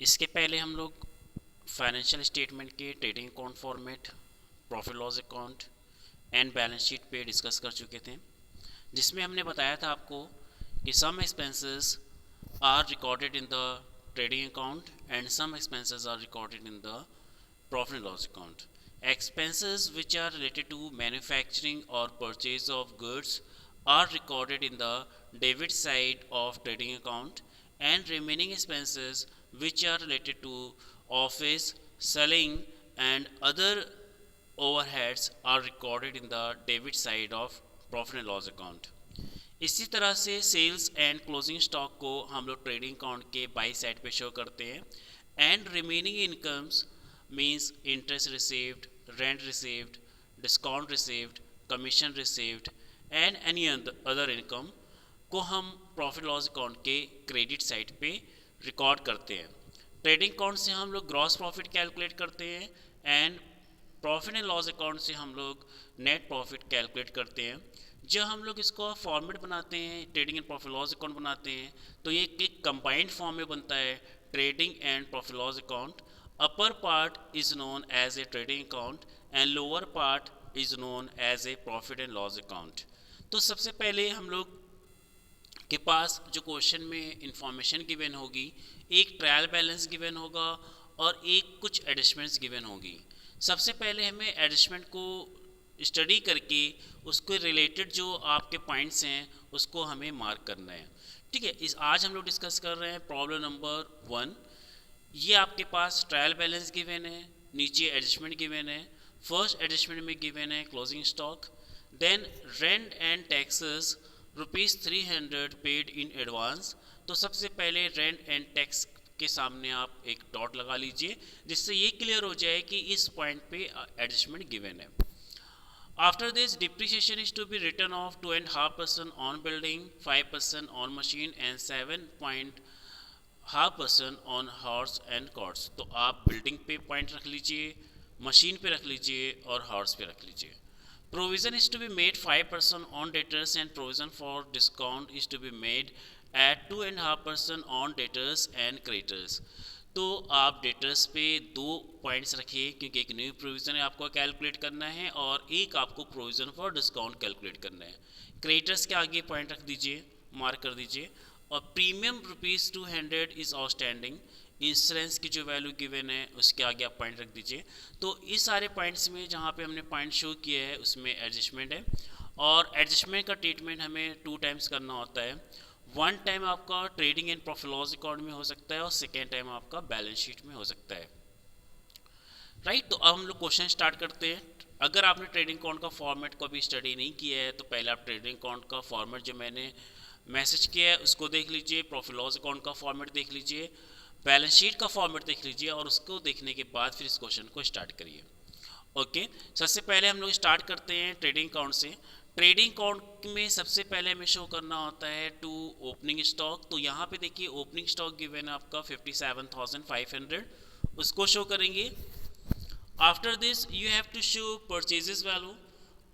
इसके पहले हम लोग फाइनेंशियल स्टेटमेंट के trading account format, profit loss account and balance sheet पे डिस्कस कर चुके थे, जिसमें हमने बताया था आपको कि some expenses are recorded in the trading account and some expenses are recorded in the profit and loss account. Expenses which are related to manufacturing or purchase of goods are recorded in the debit side of trading account, and remaining expenses which are related to office, selling and other overheads are recorded in the debit side of profit and loss account. इसी तरह से sales and closing stock को हम लोग trading account के by side पे show करते हैं, and remaining incomes means interest received, rent received, discount received, commission received and any other income को हम प्रॉफिट लॉस अकाउंट के क्रेडिट साइड पे रिकॉर्ड करते हैं। ट्रेडिंग अकाउंट से हम लोग ग्रॉस प्रॉफिट कैलकुलेट करते हैं, and profit and loss account से हम लोग नेट प्रॉफिट कैलकुलेट करते हैं। जब हम लोग इसको फॉर्मेट बनाते हैं, trading and profit loss account बनाते हैं, तो ये एक कंबाइंड फॉर्म में बनता है, trading and profit loss account. Upper part is known as a trading account and lower part is known as a profit and loss account. तो सबसे पहले हम लोग के पास जो क्वेश्चन में इंफॉर्मेशन गिवन होगी, एक ट्रायल बैलेंस गिवन होगा और एक कुछ एडजस्टमेंट्स गिवन होगी। सबसे पहले हमें एडजस्टमेंट को स्टडी करके उसके रिलेटेड जो आपके पॉइंट्स हैं उसको हमें मार्क करना है। ठीक है, इस आज हम लोग डिस्कस कर रहे हैं प्रॉब्लम नंबर 1। ये आपके पास ट्रायल बैलेंस गिवन है, नीचे एडजस्टमेंट गिवन है। फर्स्ट एडजस्टमेंट में गिवन है closing stock, then rent and taxes ₹300 paid in advance. तो सबसे पहले रेंट एंड टैक्स के सामने आप एक डॉट लगा लीजिए, जिससे ये क्लियर हो जाए कि इस पॉइंट पे एडजस्टमेंट गिवन है। After this, depreciation is to be written off 2.5% on building, 5% on machine and 7.5% on horse and carts। तो आप बिल्डिंग पे पॉइंट रख लीजिए, मशीन पे रख लीजिए और हॉर्स पे रख लीजिए। Provision is to be made 5% on debtors and provision for discount is to be made at 2.5% on debtors and creditors। तो आप डेटर्स पे 2 पॉइंट्स रखिए, क्योंकि एक न्यू प्रोविज़न है आपको कैलकुलेट करना है और एक आपको प्रोविज़न फॉर डिस्काउंट कैलकुलेट करना है। क्रेडिटर्स के आगे पॉइंट रख दीजिए, मार्क कर दीजिए। और प्रीमियम ₹200 इज़ आउटस्टैंडिंग, इंश्योरेंस की जो वैल्यू गिवन है उसके आगे आप पॉइंट रख दीजिए। तो इस सारे पॉइंट्स में जहाँ पे हमने पॉइंट शो किया है उसमें एडजस्टमेंट है, और एडजस्टमेंट का ट्रीटमेंट हमें 2 टाइम्स करना होता है। 1 टाइम आपका trading and profit loss account में हो सकता है और सेकेंड टाइम आपका बैलेंस शीट में हो सकता है। राइट, तो अब हम लोग क्वेश्चन स्टार्ट करते हैं। अगर आपने ट्रेडिंग अकाउंट का फॉर्मेट को भी स्टडी नहीं किया है तो पहले आप ट्रेडिंग अकाउंट का फॉर्मेट जो मैंने मैसेज किया है उसको देख लीजिए, प्रॉफिट लॉस अकाउंट का फॉर्मेट देख लीजिए, बैलेंस शीट का फॉर्मेट देख लीजिए, और उसको देखने के बाद फिर इस क्वेश्चन को स्टार्ट करिए। ओके, सबसे पहले हम लोग स्टार्ट करते हैं ट्रेडिंग अकाउंट से। ट्रेडिंग अकाउंट में सबसे पहले हमें शो करना होता है टू ओपनिंग स्टॉक। तो यहाँ पे देखिए ओपनिंग स्टॉक गिवन है आपका 57,500, उसको शो करेंगे। After this you have to show purchases value,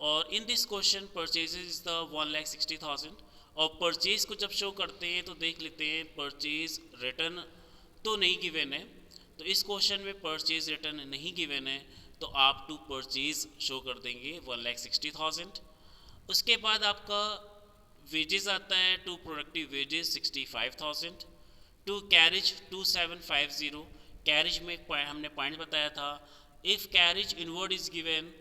और in this question purchases is the 1,60,000। और परचेज को जब शो करते हैं तो देख लेते हैं परचेज रिटर्न तो नहीं गिवन है, तो इस क्वेश्चन में परचेज रिटर्न नहीं गिवन है, तो आप टू परचेज शो कर देंगे 1,60,000। उसके बाद आपका वेजेस आता है, to productive wages 65,000, to carriage 2750। Carriage में हमने पॉइंट बताया था, if carriage inward is given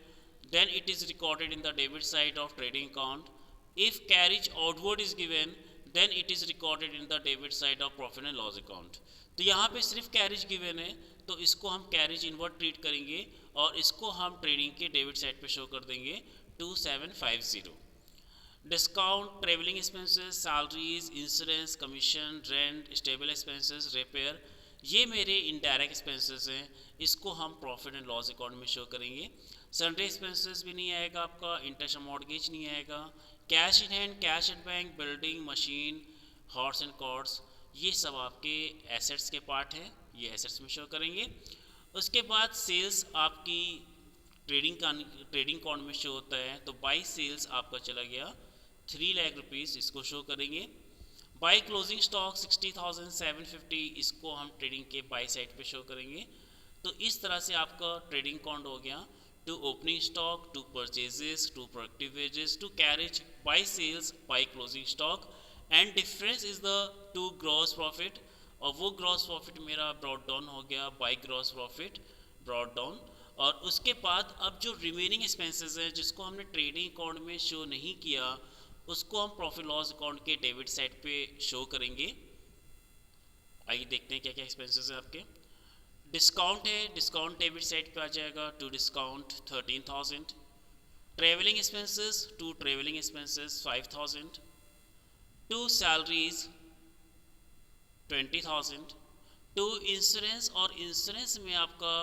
then it is recorded in the debit side of trading account. If carriage outward is given then it is recorded in the debit side of profit and loss account। तो यहाँ पे सिर्फ carriage given है तो इसको हम carriage inward treat करेंगे और इसको हम ट्रेडिंग के डेबिट साइड पे शो कर देंगे 2750। Discount, travelling expenses, salaries, insurance, commission, rent, stable expenses, repair, ये मेरे इनडायरेक्ट एक्सपेंसेस हैं, इसको हम प्रॉफिट एंड लॉस अकाउंट में शो करेंगे। सन्डे एक्सपेंसेस भी नहीं आएगा आपका, इंटरेस्ट मॉर्गेज नहीं आएगा, cash in hand, cash at bank, building, machine, horse and carts, ये सब आपके एसेट्स के पार्ट हैं, ये एसेट्स में शो करेंगे। उसके बाद सेल्स आपकी ट्रेडिंग अकाउंट में शो होता है, तो बाई सेल्स आपका चला गया 3 लाख रुपीज़, इसको शो करेंगे। बाय क्लोजिंग स्टॉक 60,750, इसको हम ट्रेडिंग के बाय साइड पे शो करेंगे। तो इस तरह से आपका ट्रेडिंग अकाउंट हो गया, to opening stock, to purchases, to productive wages, to carriage, by sales, by closing stock, and difference is the to gross profit, और वो ग्रॉस प्रॉफिट मेरा ब्रॉड डाउन हो गया by gross profit brought down. और उसके बाद अब जो रिमेनिंग एक्सपेंसेस हैं जिसको हमने ट्रेडिंग अकाउंट में शो नहीं किया, उसको हम प्रॉफिट लॉस अकाउंट के डेबिट साइड पे शो करेंगे। आइए देखते हैं क्या क्या एक्सपेंसेस हैं आपके। डिस्काउंट है, डिस्काउंट डेबिट साइड पे आ जाएगा, to discount 13,000। Travelling expenses, to travelling expenses 5,000। To salaries 20,000। To insurance, और इंश्योरेंस में आपका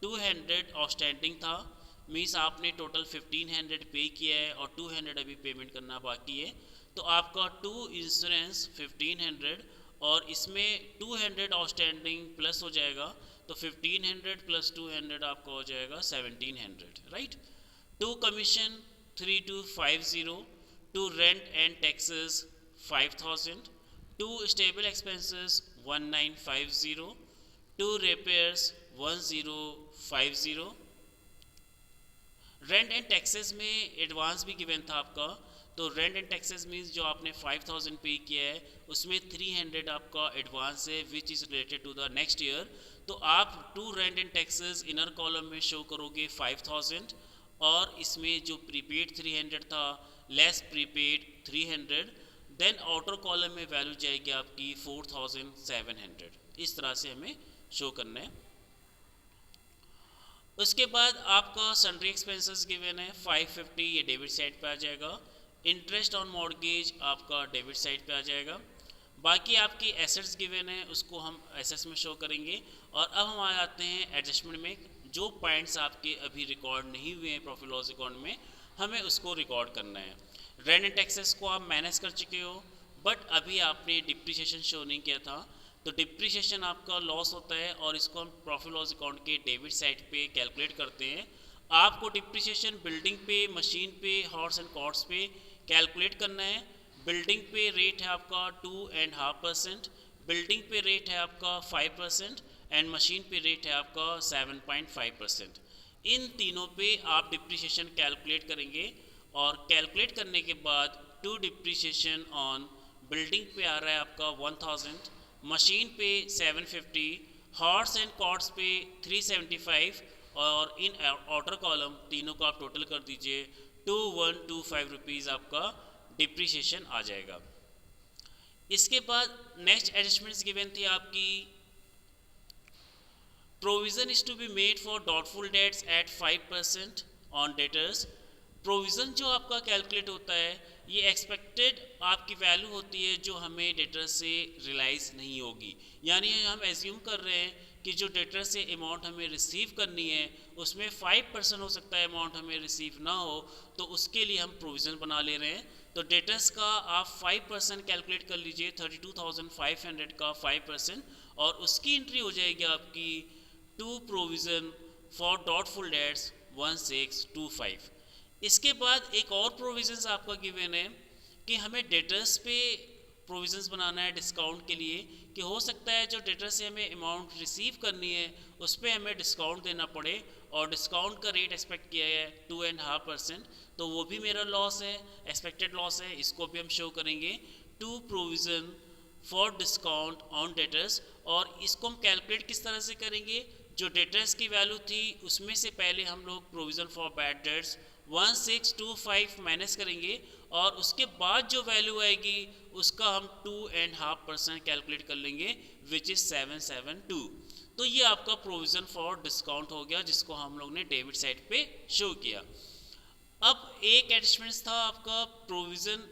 200 आउटस्टैंडिंग था, मीन्स आपने टोटल 1500 पे किया है और 200 अभी पेमेंट करना बाकी है। तो आपका टू इंश्योरेंस 1500, और इसमें 200 आउटस्टैंडिंग प्लस हो जाएगा, तो 1500 प्लस 200 आपका हो जाएगा 1700, right. To commission 3250। To rent and taxes 5000। To stable expenses 1950। To repairs 1050। Rent and taxes में एडवांस भी गिवन था आपका, तो रेंट एंड टैक्सेस मीन्स जो आपने 5000 पे किया है उसमें 300 आपका एडवांस है which is related to the next year. तो आप to rent and taxes inner column में शो करोगे 5000, और इसमें जो प्रीपेड 300 था less prepaid 300, then outer column में वैल्यू जाएगी आपकी 4700। इस तरह से हमें शो करना है। उसके बाद आपका सन्ड्री एक्सपेंसेस गिवन है 550, ये डेबिट साइड पे आ जाएगा। इंटरेस्ट ऑन मॉर्गेज आपका डेबिट साइड पे आ जाएगा। बाकी आपकी एसेट्स गिवन है उसको हम एसेट्स में शो करेंगे। और अब हम आ जाते हैं एडजस्टमेंट में, जो पॉइंट्स आपके अभी रिकॉर्ड नहीं हुए हैं प्रॉफिट लॉस अकाउंट में, हमें उसको रिकॉर्ड करना है। रेंट एंड टैक्सेस को आप मैनेज कर चुके हो, बट अभी आपने डिप्रिसिएशन शो नहीं किया था, तो डिप्रिसिएशन आपका लॉस होता है और इसको हम प्रॉफिट लॉस अकाउंट के डेबिट साइड पे कैलकुलेट करते हैं। आपको डिप्रिसिएशन बिल्डिंग पे, मशीन पे, हॉर्स एंड कार्ट्स पे कैलकुलेट करना है। बिल्डिंग पे रेट है आपका 2.5%, बिल्डिंग पे रेट है आपका 5%, एंड मशीन पे रेट है आपका 7.5%। इन तीनों पे आप डिप्रिसिएशन कैलकुलेट करेंगे, और कैलकुलेट करने के बाद टू डिप्रिसिएशन ऑन बिल्डिंग पे आ रहा है आपका 1000, मशीन पे 750, हॉर्स एंड कार्ट्स पे 375, और इन आउटर कॉलम तीनों को आप टोटल कर दीजिए 2125 रुपीज़ आपका डिप्रिसिएशन आ जाएगा। इसके बाद नेक्स्ट एडजस्टमेंट्स गिवन थी आपकी, provision is to be made for doubtful debts at 5% on debtors. Provision जो आपका कैलकुलेट होता है ये एक्सपेक्टेड आपकी वैल्यू होती है जो हमें डेटर से रियलाइज़ नहीं होगी, यानी हम एज्यूम कर रहे हैं कि जो डेटर से अमाउंट हमें रिसीव करनी है उसमें 5% हो सकता है अमाउंट हमें रिसीव ना हो, तो उसके लिए हम प्रोविज़न बना ले रहे हैं। तो डेटर्स का आप 5% कैलकुलेट कर लीजिए, 32,500 का 5%, और उसकी एंट्री हो जाएगी आपकी to provision for doubtful dates 1625। इसके बाद एक और प्रोविज़न्स आपका गिवन है कि हमें डेटर्स पे प्रोविज़न्स बनाना है डिस्काउंट के लिए, कि हो सकता है जो डेटर से हमें अमाउंट रिसीव करनी है उस पर हमें डिस्काउंट देना पड़े, और डिस्काउंट का रेट एक्सपेक्ट किया है 2.5%, तो वो भी मेरा लॉस है, एक्सपेक्टेड लॉस है, इसको भी हम शो करेंगे to provision for discount on debtors. और इसको हम कैलकुलेट किस तरह से करेंगे, जो डेटर्स की वैल्यू थी उसमें से पहले हम लोग provision for bad debts 1625 minus करेंगे, और उसके बाद जो वैल्यू आएगी उसका हम 2.5% कैलकुलेट कर लेंगे विच इज़ 772। तो ये आपका प्रोविज़न फॉर डिस्काउंट हो गया जिसको हम लोग ने डेबिट साइड पे शो किया। अब एक एडजस्टमेंट था आपका प्रोविज़न,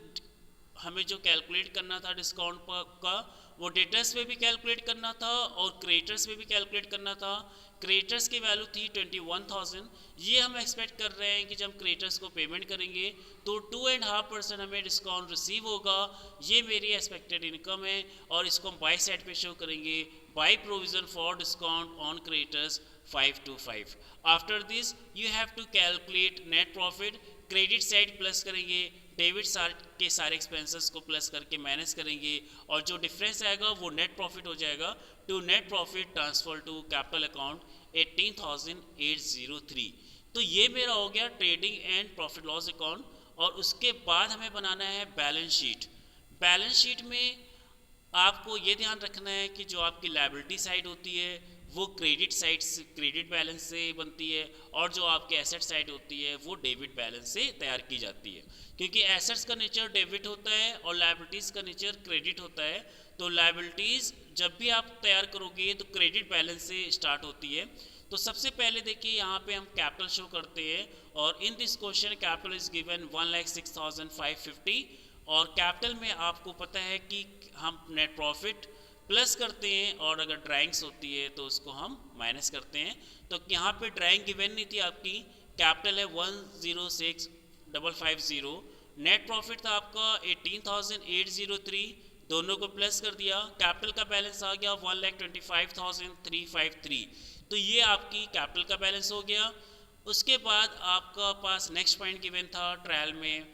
हमें जो कैलकुलेट करना था डिस्काउंट का वो डेटर्स पे भी कैलकुलेट करना था और क्रेडिटर्स पे भी कैलकुलेट करना था। क्रेडिटर्स की वैल्यू थी 21,000, ये हम एक्सपेक्ट कर रहे हैं कि जब क्रेडिटर्स को पेमेंट करेंगे तो 2.5% हमें डिस्काउंट रिसीव होगा, ये मेरी एक्सपेक्टेड इनकम है, और इसको हम बाई साइड पे शो करेंगे by provision for discount on creditors 525। After this you have to calculate net profit, credit side plus करेंगे, डेबिट के सारे एक्सपेंसेस को प्लस करके माइनस करेंगे और जो डिफरेंस आएगा वो नेट प्रॉफिट हो जाएगा। To net profit transfer to capital account 18,803। तो ये मेरा हो गया trading and profit loss account. और उसके बाद हमें बनाना है बैलेंस शीट। बैलेंस शीट में आपको ये ध्यान रखना है कि जो आपकी लायबिलिटी साइड होती है वो क्रेडिट साइड से, क्रेडिट बैलेंस से बनती है, और जो आपके एसेट साइड होती है वो डेबिट बैलेंस से तैयार की जाती है। क्योंकि एसेट्स का नेचर डेबिट होता है और लायबिलिटीज़ का नेचर क्रेडिट होता है। तो लायबिलिटीज़ जब भी आप तैयार करोगे तो क्रेडिट बैलेंस से स्टार्ट होती है। तो सबसे पहले देखिए यहाँ पे हम कैपिटल शो करते हैं, और in this question capital is given 1,06,550। और कैपिटल में आपको पता है कि हम नेट प्रॉफिट प्लस करते हैं, और अगर ड्राइंग्स होती है तो उसको हम माइनस करते हैं। तो यहाँ पे ड्राइंग गिवन नहीं थी आपकी, कैपिटल है 106,550, नेट प्रॉफिट था आपका 18,803, दोनों को प्लस कर दिया, कैपिटल का बैलेंस आ गया 1,25,353। तो ये आपकी कैपिटल का बैलेंस हो गया। उसके बाद आपका पास नेक्स्ट पॉइंट गिवन था ट्रायल में,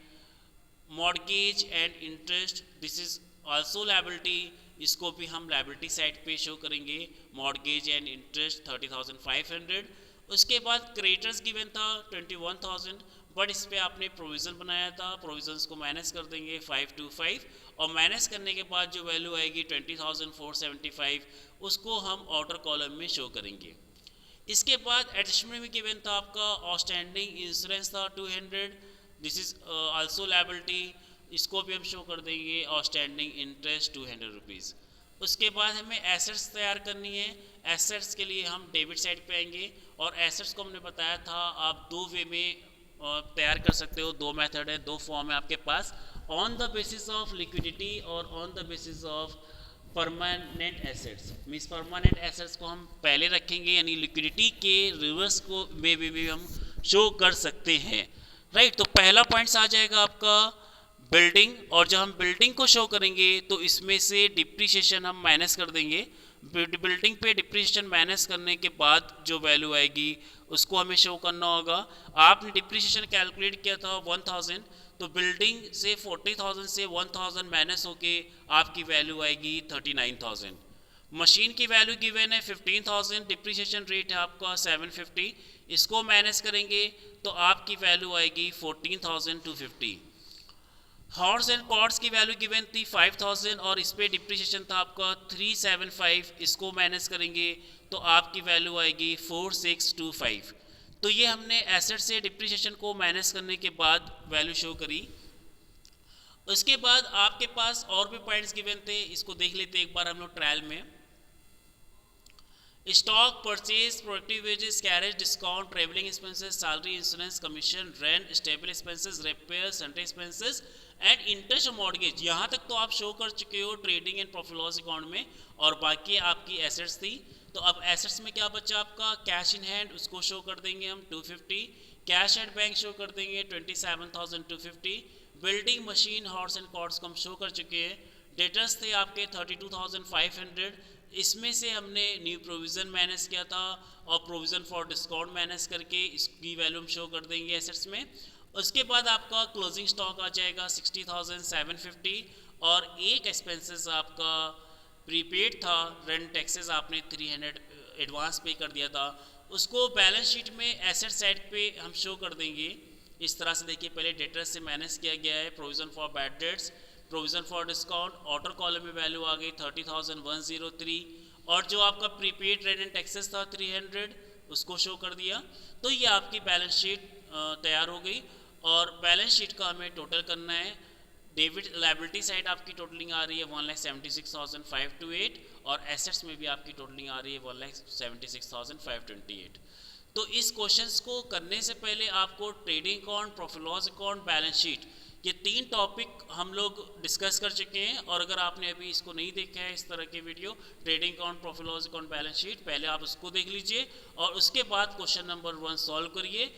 mortgage and interest, this is also liability, इसको भी हम लायबिलिटी साइड पे शो करेंगे, मॉर्गेज एंड इंटरेस्ट 30,500। उसके बाद क्रेडिटर्स गिवन था 21,000, बट इस पे आपने प्रोविज़न बनाया था, प्रोविजंस को माइनस कर देंगे 525, और माइनस करने के बाद जो वैल्यू आएगी 20,475, उसको हम ऑर्डर कॉलम में शो करेंगे। इसके बाद एडजस्टमेंट में गिवन था आपका आउटस्टैंडिंग इंश्योरेंस था 200, दिस इज आल्सो लायबिलिटी, इसको भी हम शो कर देंगे आउटस्टैंडिंग इंटरेस्ट 200 रुपीज़। उसके बाद हमें एसेट्स तैयार करनी है। एसेट्स के लिए हम डेबिट साइड पे आएंगे, और एसेट्स को हमने बताया था आप दो वे में तैयार कर सकते हो, दो मेथड है, दो फॉर्म है आपके पास, on the basis of liquidity और on the basis of permanent assets. Means permanent assets को हम पहले रखेंगे, यानी लिक्विडिटी के रिवर्स को वे भी हम शो कर सकते हैं, राइट। तो पहला पॉइंट्स आ जाएगा आपका बिल्डिंग, और जब हम बिल्डिंग को शो करेंगे तो इसमें से डिप्रिसिएशन हम माइनस कर देंगे। बिल्डिंग पे डिप्रिसिएशन माइनस करने के बाद जो वैल्यू आएगी उसको हमें शो करना होगा। आपने डिप्रिसिएशन कैलकुलेट किया था 1000, तो बिल्डिंग से 40,000 से 1000 माइनस होके आपकी वैल्यू आएगी 39,000। मशीन की वैल्यू गिवन है 15,000, डिप्रिसिएशन रेट है आपका 750, इसको माइनस करेंगे तो आपकी वैल्यू आएगी 14,250। हॉर्स एंड कॉर्ड्स की वैल्यू गिवन थी 5,000, और इस पे डिप्रिसिएशन था आपका 375, इसको माइनस करेंगे तो आपकी वैल्यू आएगी 4625। तो ये हमने एसेट से डिप्रिसिएशन को माइनस करने के बाद वैल्यू शो करी। उसके बाद आपके पास और भी पॉइंट्स गिवन थे, इसको देख लेते एक बार हम लोग ट्रायल में। Stock purchase, productive wages, carriage, discount, travelling expenses, salary, insurance, commission, rent, stable expenses, repair, central expenses and interest mortgage. यहाँ तक तो आप शो कर चुके हो trading and profit loss account में, और बाकी आपकी एसेट्स थी। तो अब एसेट्स में क्या बचा आपका, कैश इन हैंड, उसको शो कर देंगे हम 250, कैश एट बैंक शो कर देंगे 27,250, building, machine, horse and cords को हम शो कर चुके हैं। डेटर्स थे आपके 32,500, इसमें से हमने न्यू प्रोविज़न माइनस किया था और प्रोविज़न फॉर डिस्काउंट माइनस करके इसकी वैल्यू हम शो कर देंगे एसेट्स में। उसके बाद आपका क्लोजिंग स्टॉक आ जाएगा 60,750, और एक एक्सपेंसेस आपका प्रीपेड था, रेंट टैक्सेस आपने 300 एडवांस पे कर दिया था, उसको बैलेंस शीट में एसेट साइड पे हम शो कर देंगे। इस तरह से देखिए, पहले डेटर्स से माइनस किया गया है, provision for bad debts, provision for discount, order column में वैल्यू आ गई 30,103, और जो आपका प्रीपेड रेंट एंड टैक्सेस था 300, उसको शो कर दिया। तो ये आपकी बैलेंस शीट तैयार हो गई, और बैलेंस शीट का हमें टोटल करना है। डेबिट लायबिलिटी साइड आपकी टोटलिंग आ रही है 1,76,528, और एसेट्स में भी आपकी टोटलिंग आ रही है 1,76,528। तो इस क्वेश्चंस को करने से पहले आपको trading account, profit loss account, balance sheet, ये 3 टॉपिक हम लोग डिस्कस कर चुके हैं। और अगर आपने अभी इसको नहीं देखा है, इस तरह के video, trading account, profit loss account, balance sheet, पहले आप उसको देख लीजिए और उसके बाद क्वेश्चन नंबर 1 सॉल्व करिए।